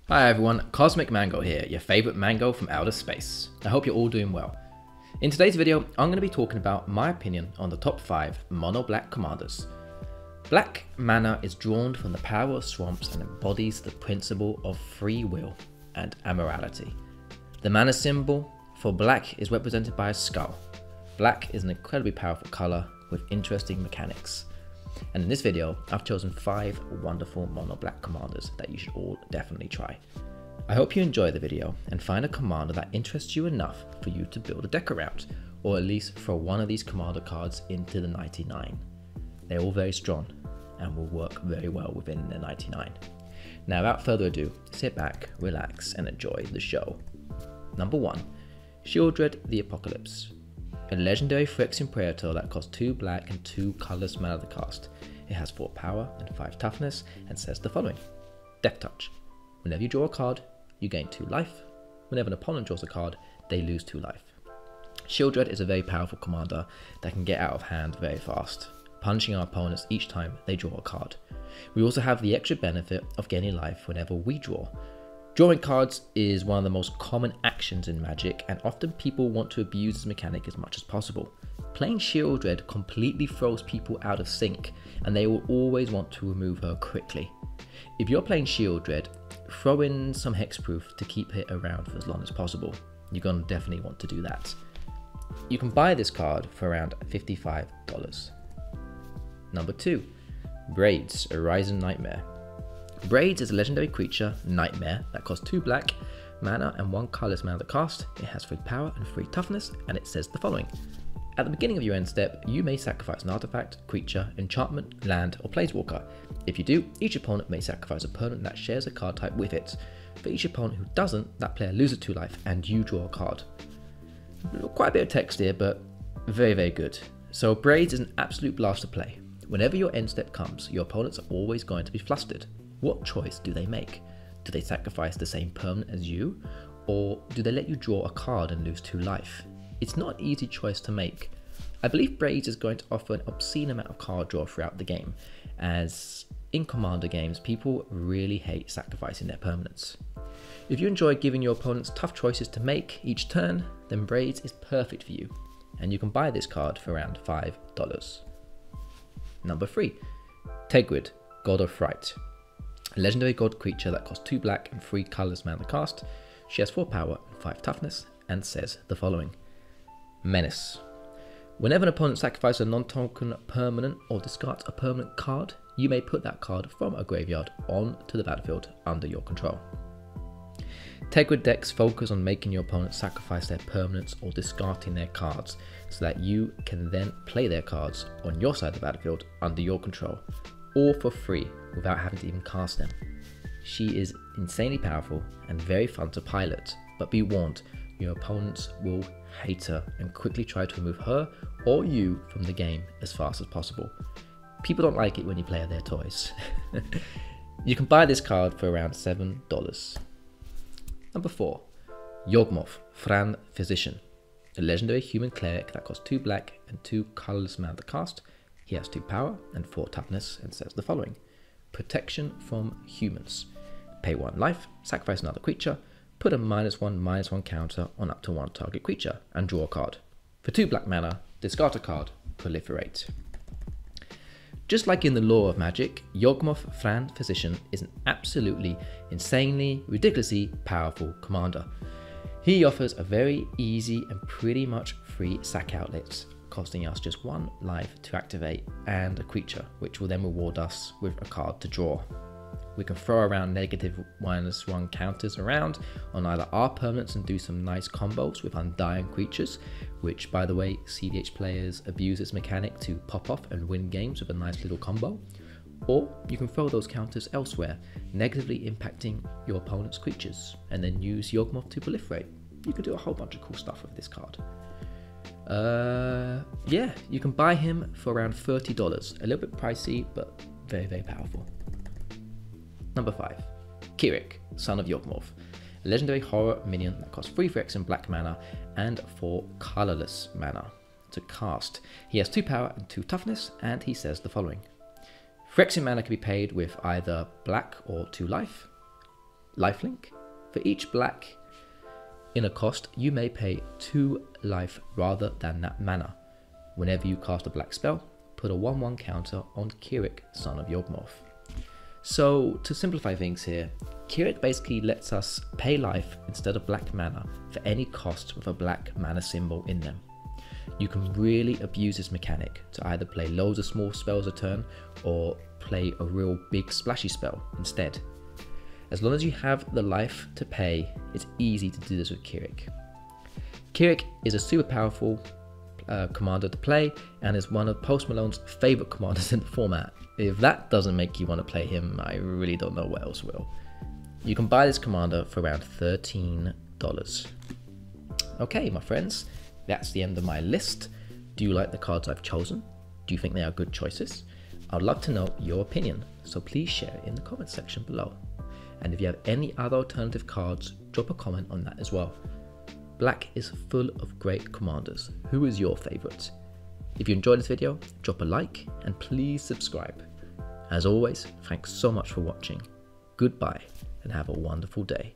Hi everyone, Cosmic Mango here, your favourite mango from outer space. I hope you're all doing well. In today's video, I'm going to be talking about my opinion on the top 5 mono black commanders. Black mana is drawn from the power of swamps and embodies the principle of free will and amorality. The mana symbol for black is represented by a skull. Black is an incredibly powerful colour with interesting mechanics. And in this video, I've chosen 5 wonderful mono black commanders that you should all definitely try. I hope you enjoy the video and find a commander that interests you enough for you to build a deck around, or at least throw one of these commander cards into the 99. They're all very strong and will work very well within the 99. Now without further ado, sit back, relax and enjoy the show. Number 1. Sheoldred the Apocalypse. A legendary Phyrexian Predator that costs 2 black and 2 colorless mana to cast. It has 4 power and 5 toughness and says the following. Death Touch. Whenever you draw a card, you gain 2 life. Whenever an opponent draws a card, they lose 2 life. Sheoldred is a very powerful commander that can get out of hand very fast, punishing our opponents each time they draw a card. We also have the extra benefit of gaining life whenever we draw. Drawing cards is one of the most common actions in Magic, and often people want to abuse this mechanic as much as possible. Playing Sheoldred completely throws people out of sync, and they will always want to remove her quickly. If you're playing Sheoldred, throw in some hexproof to keep it around for as long as possible. You're going to definitely want to do that. You can buy this card for around $55. Number 2. Braids, Arisen Nightmare. Braids is a legendary creature, Nightmare, that costs 2 black mana and 1 colorless mana to cast. It has 3 power and 3 toughness, and it says the following. At the beginning of your end step, you may sacrifice an artifact, creature, enchantment, land, or planeswalker. If you do, each opponent may sacrifice a permanent that shares a card type with it. For each opponent who doesn't, that player loses 2 life and you draw a card. Quite a bit of text here, but very, very good. So Braids is an absolute blast to play. Whenever your end step comes, your opponents are always going to be flustered. What choice do they make? Do they sacrifice the same permanent as you? Or do they let you draw a card and lose 2 life? It's not an easy choice to make. I believe Braids is going to offer an obscene amount of card draw throughout the game, as in Commander games, people really hate sacrificing their permanents. If you enjoy giving your opponents tough choices to make each turn, then Braids is perfect for you, and you can buy this card for around $5. Number 3. Tergrid, God of Fright. A legendary god creature that costs 2 black and 3 colorless mana to cast. She has 4 power and 5 toughness, and says the following. Menace. Whenever an opponent sacrifices a non-token permanent or discards a permanent card, you may put that card from a graveyard onto the battlefield under your control. Tergrid decks focus on making your opponent sacrifice their permanents or discarding their cards, so that you can then play their cards on your side of the battlefield under your control, all for free without having to even cast them. She is insanely powerful and very fun to pilot, but be warned, your opponents will hate her and quickly try to remove her or you from the game as fast as possible. People don't like it when you play with their toys. You can buy this card for around $7. Number 4. Yawgmoth, Fran Physician. A legendary human cleric that costs 2 black and 2 colorless mana to cast. He has 2 power and 4 toughness and says the following. Protection from humans. Pay 1 life, sacrifice another creature, put a -1/-1 counter on up to 1 target creature, and draw a card. For 2 black mana, discard a card, proliferate. Just like in the lore of Magic, Yogmov Fran Physician is an absolutely, insanely, ridiculously powerful commander. He offers a very easy and pretty much free sack outlet, costing us just 1 life to activate and a creature, which will then reward us with a card to draw. We can throw around negative -1 counters around on either our permanents and do some nice combos with undying creatures, which by the way, cEDH players abuse this mechanic to pop off and win games with a nice little combo. Or you can throw those counters elsewhere, negatively impacting your opponent's creatures, and then use Yogmov to proliferate. You can do a whole bunch of cool stuff with this card. Yeah, you can buy him for around $30. A little bit pricey, but very, very powerful. Number 5. Kirik, Son of Yogmov. A legendary horror minion that costs 3 Phyrexian black mana and 4 colorless mana to cast. He has 2 power and 2 toughness, and he says the following. Phyrexian mana can be paid with either black or 2 life. lifelink. For each black in a cost, you may pay 2 life rather than that mana. Whenever you cast a black spell, put a 1/1 counter on Kirik, son of Yogmov. So to simplify things here, Kirik basically lets us pay life instead of black mana for any cost with a black mana symbol in them. You can really abuse this mechanic to either play loads of small spells a turn or play a real big splashy spell instead. As long as you have the life to pay, it's easy to do this with Kirik. Kirik is a super powerful commander to play and is one of Post Malone's favourite commanders in the format. If that doesn't make you want to play him, I really don't know what else will. You can buy this commander for around $13. Okay, my friends, that's the end of my list. Do you like the cards I've chosen? Do you think they are good choices? I'd love to know your opinion, so please share it in the comment section below. And if you have any other alternative cards, drop a comment on that as well. Black is full of great commanders. Who is your favourite? If you enjoyed this video, drop a like and please subscribe. As always, thanks so much for watching. Goodbye and have a wonderful day.